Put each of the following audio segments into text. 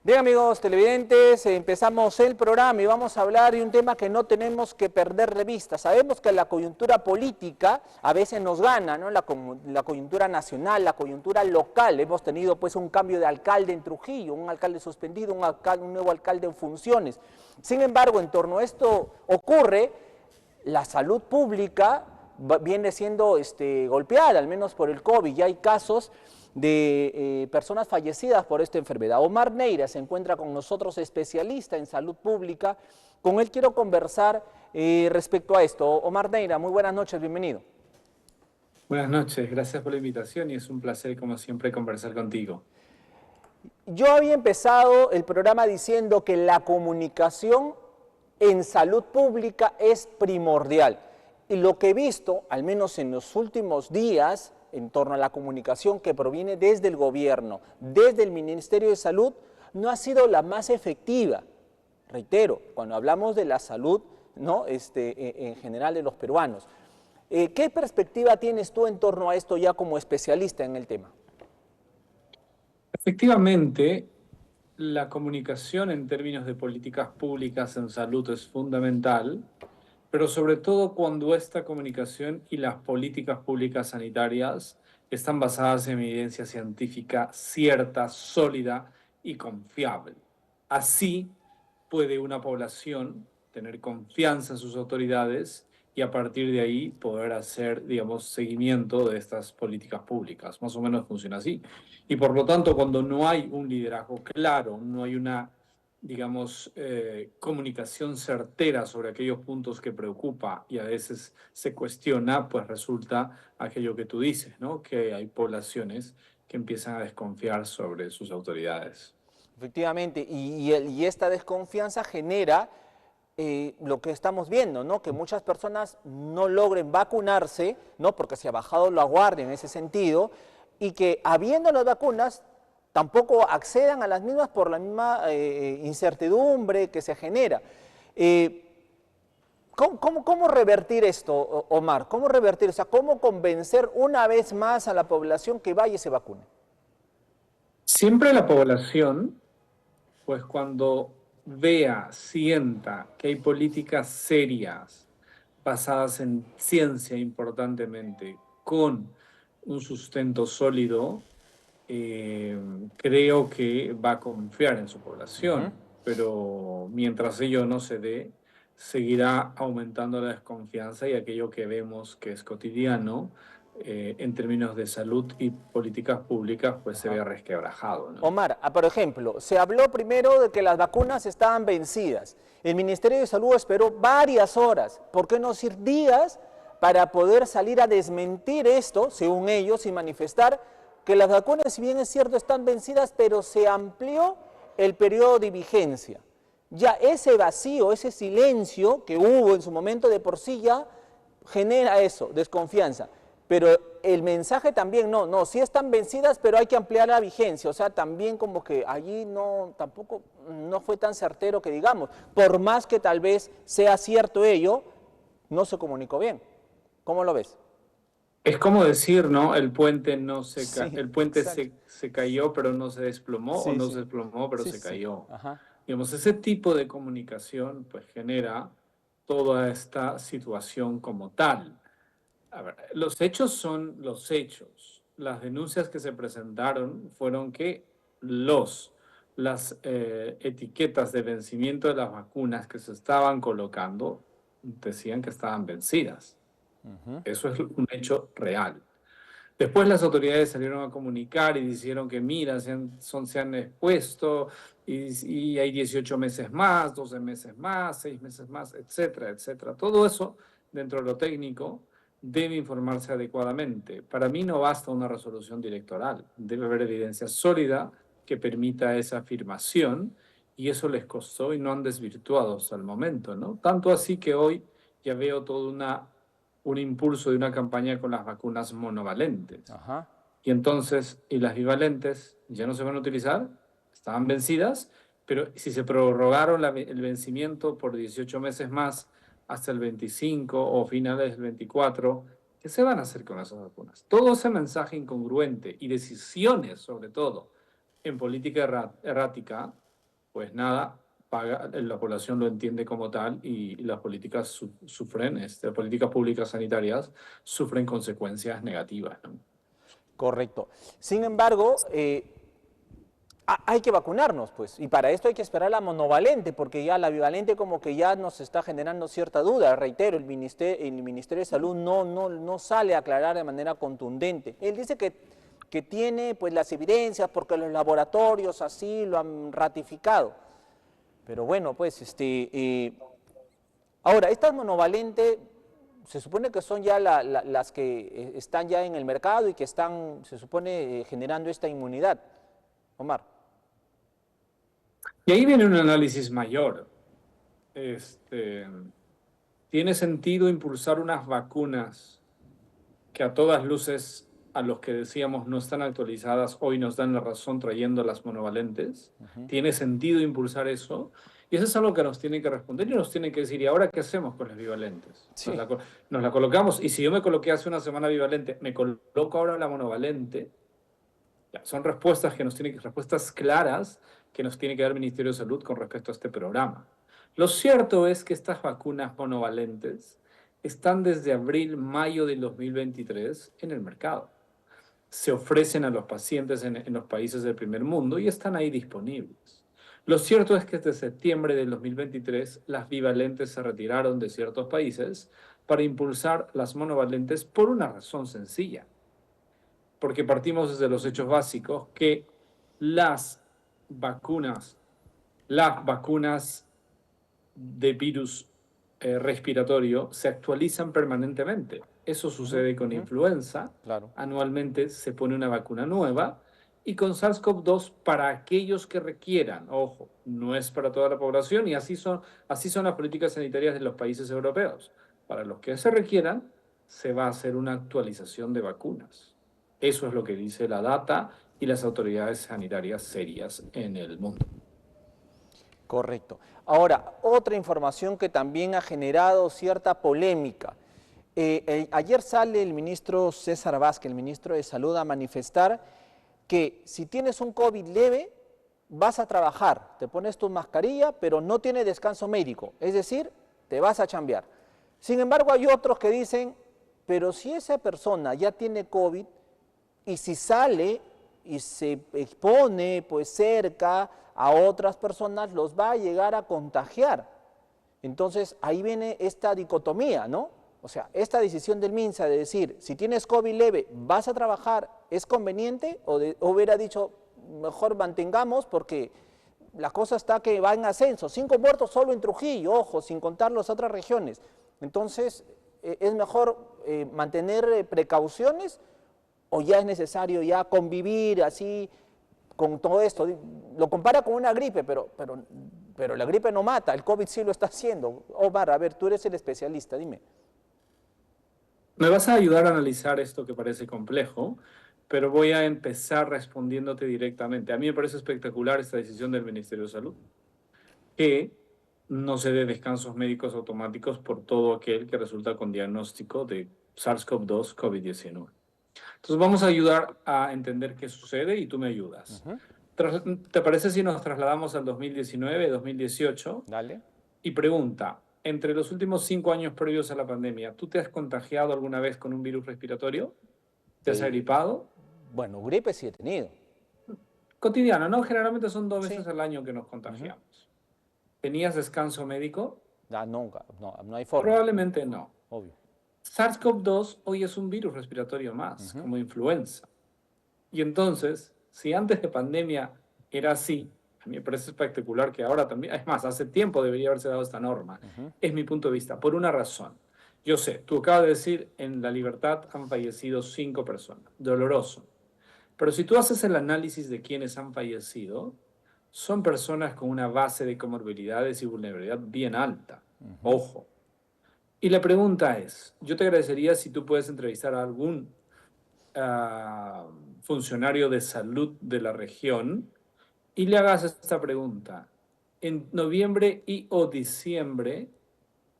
Bien, amigos televidentes, empezamos el programa y vamos a hablar de un tema que no tenemos que perder de vista. Sabemos que la coyuntura política a veces nos gana, ¿no? La coyuntura nacional, la coyuntura local. Hemos tenido pues un cambio de alcalde en Trujillo, un alcalde suspendido, un nuevo alcalde en funciones. Sin embargo, en torno a esto ocurre, la salud pública viene siendo golpeada, al menos por el COVID. Ya hay casos de personas fallecidas por esta enfermedad. Omar Neira se encuentra con nosotros, especialista en salud pública. Con él quiero conversar respecto a esto. Omar Neira, muy buenas noches, bienvenido. Buenas noches, gracias por la invitación y es un placer como siempre conversar contigo. Yo había empezado el programa diciendo que la comunicación en salud pública es primordial. Y lo que he visto, al menos en los últimos días, en torno a la comunicación que proviene desde el gobierno, desde el Ministerio de Salud, no ha sido la más efectiva. Reitero, cuando hablamos de la salud, ¿no? En general de los peruanos. ¿Qué perspectiva tienes tú en torno a esto ya como especialista en el tema? Efectivamente, la comunicación en términos de políticas públicas en salud es fundamental, pero sobre todo cuando esta comunicación y las políticas públicas sanitarias están basadas en evidencia científica cierta, sólida y confiable. Así puede una población tener confianza en sus autoridades y a partir de ahí poder hacer, digamos, seguimiento de estas políticas públicas. Más o menos funciona así. Y por lo tanto, cuando no hay un liderazgo claro, no hay una, digamos, comunicación certera sobre aquellos puntos que preocupa y a veces se cuestiona, pues resulta aquello que tú dices, ¿no? Que hay poblaciones que empiezan a desconfiar sobre sus autoridades. Efectivamente, y esta desconfianza genera lo que estamos viendo, ¿no? Que muchas personas no logren vacunarse, ¿no? Porque se ha bajado la guardia en ese sentido, y que habiendo las vacunas, tampoco accedan a las mismas por la misma incertidumbre que se genera. Eh, ¿Cómo revertir esto, Omar? ¿Cómo revertir? O sea, ¿cómo convencer una vez más a la población que vaya y se vacune? Siempre la población, pues cuando vea, sienta que hay políticas serias basadas en ciencia importantemente, con un sustento sólido, eh, creo que va a confiar en su Ujú. población, pero mientras ello no se dé, seguirá aumentando la desconfianza y aquello que vemos que es cotidiano en términos de salud y políticas públicas, pues se Ajá. ve resquebrajado, ¿no? Omar, por ejemplo, se habló primero de que las vacunas estaban vencidas. El Ministerio de Salud esperó varias horas, ¿por qué no decir días, para poder salir a desmentir esto, según ellos, y manifestar que las vacunas, si bien es cierto, están vencidas, pero se amplió el periodo de vigencia. Ya ese vacío, ese silencio que hubo en su momento de por sí ya genera eso, desconfianza. Pero el mensaje también, no, sí están vencidas, pero hay que ampliar la vigencia. O sea, también como que allí no, tampoco no fue tan certero que digamos. Por más que tal vez sea cierto ello, no se comunicó bien. ¿Cómo lo ves? Es como decir, ¿no? El puente no se Sí, el puente exacto. se cayó, pero no se desplomó, o Sí, no sí, se desplomó, pero sí, se sí. cayó. Ajá. Digamos, ese tipo de comunicación, pues genera toda esta situación como tal. A ver, los hechos son los hechos. Las denuncias que se presentaron fueron que las etiquetas de vencimiento de las vacunas que se estaban colocando decían que estaban vencidas. Ujú. Eso es un hecho real. Después las autoridades salieron a comunicar y dijeron que mira, se han expuesto y hay 18 meses más, 12 meses más, 6 meses más, etcétera, etcétera. Todo eso, dentro de lo técnico, debe informarse adecuadamente. Para mí no basta una resolución directoral, debe haber evidencia sólida que permita esa afirmación y eso les costó y no han desvirtuado hasta el momento, ¿no? Tanto así que hoy ya veo toda un impulso de una campaña con las vacunas monovalentes. Ajá. Y entonces, ¿y las bivalentes ya no se van a utilizar? Estaban vencidas, pero si se prorrogaron el vencimiento por 18 meses más hasta el 25 o finales del 24, ¿qué se van a hacer con esas vacunas? Todo ese mensaje incongruente y decisiones, sobre todo, en política errática, pues nada, la población lo entiende como tal y las políticas sufren, políticas públicas sanitarias sufren consecuencias negativas, ¿no? Correcto. Sin embargo, hay que vacunarnos, pues, y para esto hay que esperar la monovalente, porque ya la bivalente como que ya nos está generando cierta duda. Reitero, el Ministerio de Salud no sale a aclarar de manera contundente. Él dice que tiene pues las evidencias porque los laboratorios así lo han ratificado. Pero bueno, pues, ahora, estas monovalentes se supone que son ya las que están ya en el mercado y que están, se supone, generando esta inmunidad. Omar. Y ahí viene un análisis mayor. Este, ¿Tiene sentido impulsar unas vacunas que a todas luces, a los que decíamos no están actualizadas, hoy nos dan la razón trayendo las monovalentes? ¿Tiene sentido impulsar eso? Y eso es algo que nos tiene que responder y nos tiene que decir, ¿y ahora qué hacemos con las bivalentes? Sí. Nos la colocamos, y si yo me coloqué hace una semana bivalente, me coloco ahora la monovalente. Ya, son respuestas claras que nos tiene que dar el Ministerio de Salud con respecto a este programa. Lo cierto es que estas vacunas monovalentes están desde abril, mayo del 2023 en el mercado. Se ofrecen a los pacientes en los países del primer mundo y están ahí disponibles. Lo cierto es que desde septiembre del 2023 las bivalentes se retiraron de ciertos países para impulsar las monovalentes por una razón sencilla, porque partimos desde los hechos básicos que las vacunas, las vacunas de virus respiratorio se actualizan permanentemente. Eso sucede con influenza. Claro. Anualmente se pone una vacuna nueva. Y con SARS-CoV-2 para aquellos que requieran. Ojo, no es para toda la población y así son las políticas sanitarias de los países europeos. Para los que se requieran, se va a hacer una actualización de vacunas. Eso es lo que dice la data y las autoridades sanitarias serias en el mundo. Correcto. Ahora, otra información que también ha generado cierta polémica. Ayer sale el ministro César Vázquez, el ministro de Salud, a manifestar que si tienes un COVID leve, vas a trabajar, te pones tu mascarilla, pero no tiene descanso médico, es decir, te vas a chambear. Sin embargo, hay otros que dicen, pero si esa persona ya tiene COVID y si sale y se expone pues cerca a otras personas, los va a llegar a contagiar. Entonces, ahí viene esta dicotomía, ¿no? O sea, esta decisión del MINSA de decir, si tienes COVID leve, vas a trabajar, ¿es conveniente? O hubiera dicho, mejor mantengamos porque la cosa está que va en ascenso. 5 muertos solo en Trujillo, ojo, sin contar las otras regiones. Entonces, ¿es mejor mantener precauciones o ya es necesario ya convivir así con todo esto? Lo compara con una gripe, pero la gripe no mata, el COVID sí lo está haciendo. Omar, a ver, tú eres el especialista, dime. Me vas a ayudar a analizar esto que parece complejo, pero voy a empezar respondiéndote directamente. A mí me parece espectacular esta decisión del Ministerio de Salud, que no se dé descansos médicos automáticos por todo aquel que resulta con diagnóstico de SARS-CoV-2, COVID-19. Entonces vamos a ayudar a entender qué sucede y tú me ayudas. ¿Te parece si nos trasladamos al 2019, 2018? Dale. Y pregunta, entre los últimos 5 años previos a la pandemia, ¿tú te has contagiado alguna vez con un virus respiratorio? ¿Te has agripado? Bueno, gripe sí he tenido. Cotidiano, ¿no? Generalmente son 2 veces Sí. al año que nos contagiamos. ¿Tenías descanso médico? Nunca, no hay forma, Probablemente no. obvio. SARS-CoV-2 hoy es un virus respiratorio más, como influenza. Y entonces, si antes de pandemia era así, a mí me parece espectacular que ahora también, es más, hace tiempo debería haberse dado esta norma, es mi punto de vista, por una razón. Yo sé, tú acabas de decir, en La Libertad han fallecido 5 personas, doloroso. Pero si tú haces el análisis de quienes han fallecido, son personas con una base de comorbilidades y vulnerabilidad bien alta. Ojo. Y la pregunta es, yo te agradecería si tú puedes entrevistar a algún funcionario de salud de la región y le hagas esta pregunta. En noviembre y o diciembre,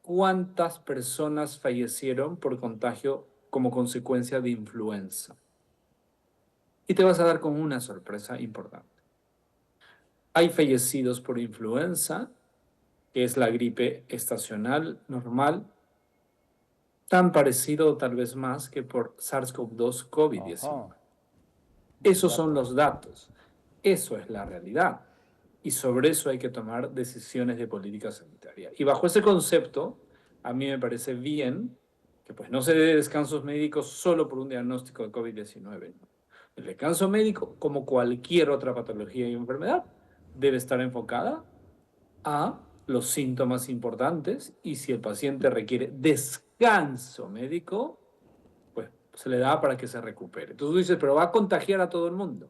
¿cuántas personas fallecieron por contagio como consecuencia de influenza? Y te vas a dar con una sorpresa importante. Hay fallecidos por influenza, que es la gripe estacional normal, tan parecido o tal vez más que por SARS-CoV-2 COVID-19. Ajá, de Esos son datos. los datos. Eso es la realidad. Y sobre eso hay que tomar decisiones de política sanitaria. Y bajo ese concepto, a mí me parece bien que pues no se dé descansos médicos solo por un diagnóstico de COVID-19. El descanso médico, como cualquier otra patología y enfermedad, debe estar enfocada a los síntomas importantes y si el paciente requiere descanso médico, pues se le da para que se recupere. Entonces tú dices, pero va a contagiar a todo el mundo.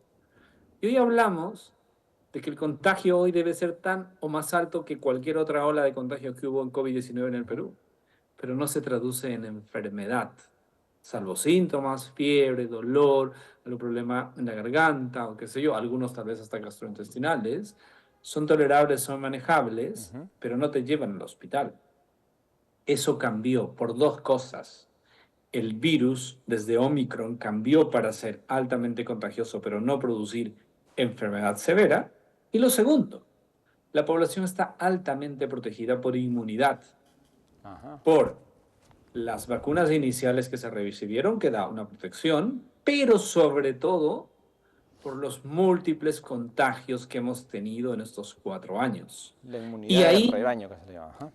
Y hoy hablamos de que el contagio hoy debe ser tan o más alto que cualquier otra ola de contagio que hubo en COVID-19 en el Perú, pero no se traduce en enfermedad, salvo síntomas, fiebre, dolor, algún problema en la garganta o qué sé yo, algunos tal vez hasta gastrointestinales, son tolerables, son manejables, Ujú. pero no te llevan al hospital. Eso cambió por dos cosas. El virus desde Omicron cambió para ser altamente contagioso, pero no producir enfermedad severa. Y lo segundo, la población está altamente protegida por inmunidad, Ajá. por las vacunas iniciales que se recibieron, que da una protección, pero sobre todo por los múltiples contagios que hemos tenido en estos 4 años. La Y inmunidad de ahí rebaño que se llama. Ajá.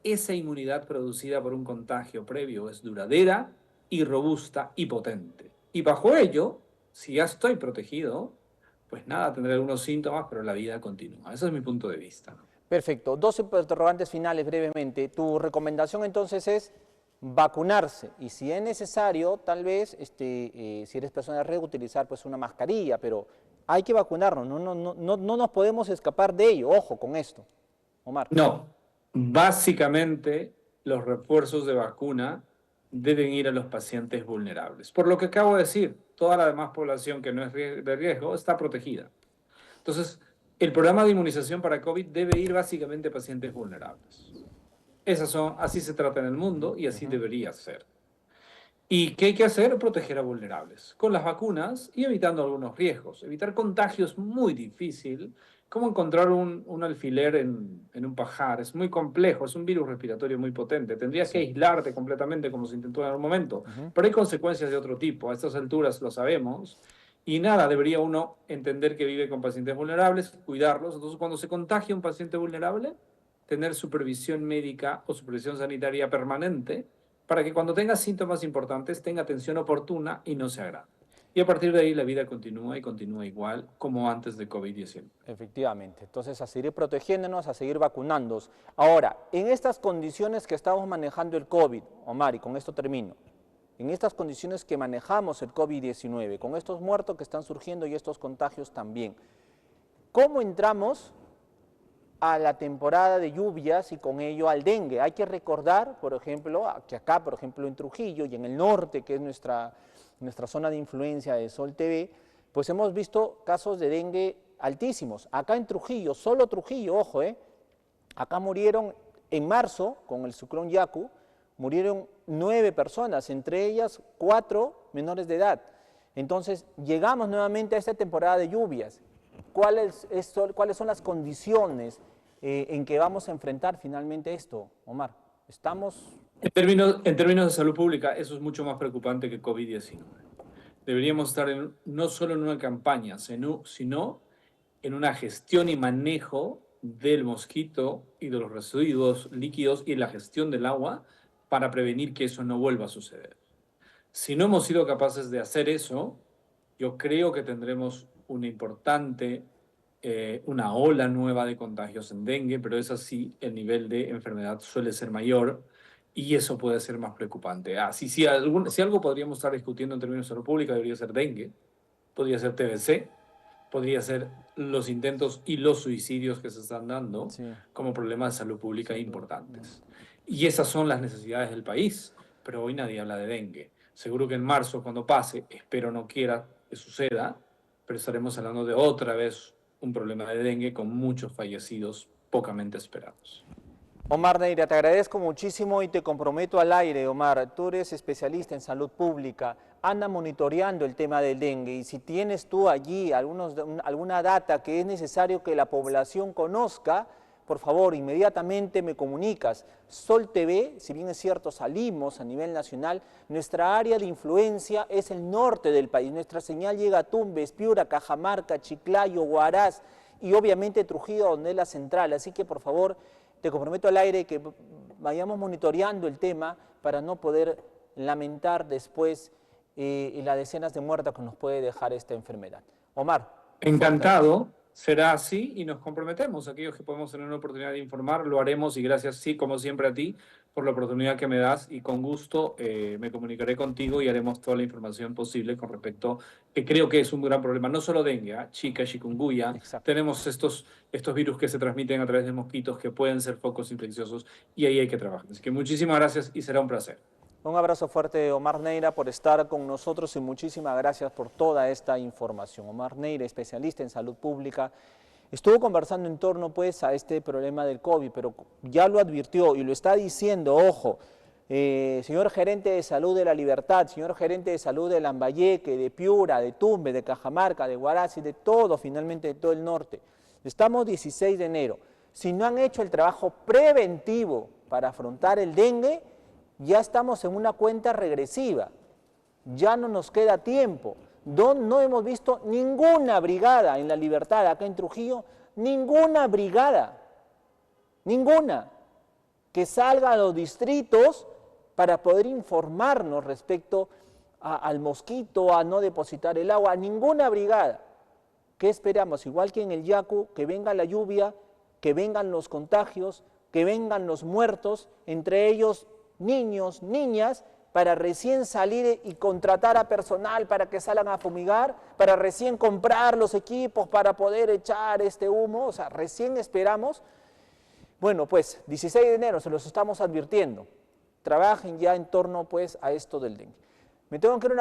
esa inmunidad producida por un contagio previo es duradera y robusta y potente. Y bajo ello, si ya estoy protegido, pues nada, tendré algunos síntomas, pero la vida continúa. Ese es mi punto de vista, ¿no? Perfecto. Dos interrogantes finales brevemente. Tu recomendación entonces es vacunarse y si es necesario, tal vez, si eres persona de riesgo, utilizar pues una mascarilla, pero hay que vacunarnos, no nos podemos escapar de ello. Ojo con esto, Omar. No, básicamente los refuerzos de vacuna deben ir a los pacientes vulnerables. Por lo que acabo de decir, toda la demás población que no es de riesgo está protegida. Entonces, el programa de inmunización para COVID debe ir básicamente a pacientes vulnerables. Así se trata en el mundo y así Ujú. debería ser. ¿Y qué hay que hacer? Proteger a vulnerables con las vacunas y evitando algunos riesgos. Evitar contagios es muy difícil, como encontrar un alfiler en un pajar. Es muy complejo, es un virus respiratorio muy potente. Tendrías que Sí. aislarte completamente como se intentó en algún momento. Ujú. Pero hay consecuencias de otro tipo. A estas alturas lo sabemos. Y nada, debería uno entender que vive con pacientes vulnerables, cuidarlos. Entonces, cuando se contagia un paciente vulnerable, tener supervisión médica o supervisión sanitaria permanente para que cuando tenga síntomas importantes tenga atención oportuna y no se agrave. Y a partir de ahí la vida continúa y continúa igual como antes de COVID-19. Efectivamente. Entonces, a seguir protegiéndonos, a seguir vacunándonos. Ahora, en estas condiciones que estamos manejando el COVID, Omar, y con esto termino, en estas condiciones que manejamos el COVID-19, con estos muertos que están surgiendo y estos contagios también, ¿cómo entramos a la temporada de lluvias y con ello al dengue? Hay que recordar, por ejemplo, que acá, por ejemplo, en Trujillo y en el norte, que es nuestra zona de influencia de Sol TV, pues hemos visto casos de dengue altísimos. Acá en Trujillo, solo Trujillo, ojo, acá murieron en marzo, con el ciclón Yaku, murieron 9 personas, entre ellas 4 menores de edad. Entonces, llegamos nuevamente a esta temporada de lluvias. ¿Cuáles son las condiciones en que vamos a enfrentar finalmente esto, Omar? Estamos... En términos de salud pública, eso es mucho más preocupante que COVID-19. Deberíamos estar no solo en una campaña, sino en una gestión y manejo del mosquito y de los residuos líquidos y en la gestión del agua para prevenir que eso no vuelva a suceder. Si no hemos sido capaces de hacer eso, yo creo que tendremos una ola nueva de contagios en dengue, pero es así, el nivel de enfermedad suele ser mayor y eso puede ser más preocupante. Si algo podríamos estar discutiendo en términos de salud pública, debería ser dengue, podría ser TBC, podría ser los intentos y los suicidios que se están dando Sí, como problemas de salud pública sin duda. importantes. Y esas son las necesidades del país, pero hoy nadie habla de dengue. Seguro que en marzo, cuando pase, espero no quiera que suceda, pero estaremos hablando de otra vez un problema de dengue con muchos fallecidos pocamente esperados. Omar Neira, te agradezco muchísimo y te comprometo al aire, Omar. Tú eres especialista en salud pública, anda monitoreando el tema del dengue y si tienes tú allí alguna data que es necesario que la población conozca, por favor, inmediatamente me comunicas. Sol TV, si bien es cierto, salimos a nivel nacional, nuestra área de influencia es el norte del país. Nuestra señal llega a Tumbes, Piura, Cajamarca, Chiclayo, Huaraz y obviamente Trujillo, donde es la central. Así que, por favor, te comprometo al aire que vayamos monitoreando el tema para no poder lamentar después las decenas de muertos que nos puede dejar esta enfermedad. Omar. Encantado, será así y nos comprometemos. Aquellos que podemos tener una oportunidad de informar, lo haremos y gracias, sí, como siempre a ti, por la oportunidad que me das y con gusto me comunicaré contigo y haremos toda la información posible con respecto, que creo que es un gran problema, no solo dengue, Zika, chikungunya, Exacto. tenemos estos virus que se transmiten a través de mosquitos que pueden ser focos infecciosos y ahí hay que trabajar. Así que muchísimas gracias y será un placer. Un abrazo fuerte, Omar Neira, por estar con nosotros y muchísimas gracias por toda esta información. Omar Neira, especialista en salud pública, estuvo conversando en torno pues a este problema del COVID, pero ya lo advirtió y lo está diciendo, ojo, señor gerente de salud de La Libertad, señor gerente de salud de Lambayeque, de Piura, de Tumbes, de Cajamarca, de Huaraz y de todo, finalmente de todo el norte. Estamos 16 de enero. Si no han hecho el trabajo preventivo para afrontar el dengue, ya estamos en una cuenta regresiva, ya no nos queda tiempo. No hemos visto ninguna brigada en La Libertad, acá en Trujillo, ninguna brigada, ninguna, que salga a los distritos para poder informarnos respecto al mosquito, a no depositar el agua, ninguna brigada. ¿Qué esperamos? Igual que en el Yacu, que venga la lluvia, que vengan los contagios, que vengan los muertos, entre ellos niños, niñas, para recién salir y contratar a personal para que salgan a fumigar, para recién comprar los equipos para poder echar este humo, o sea, recién esperamos. Bueno, pues 16 de enero se los estamos advirtiendo, trabajen ya en torno pues a esto del dengue. Me tengo que ir a una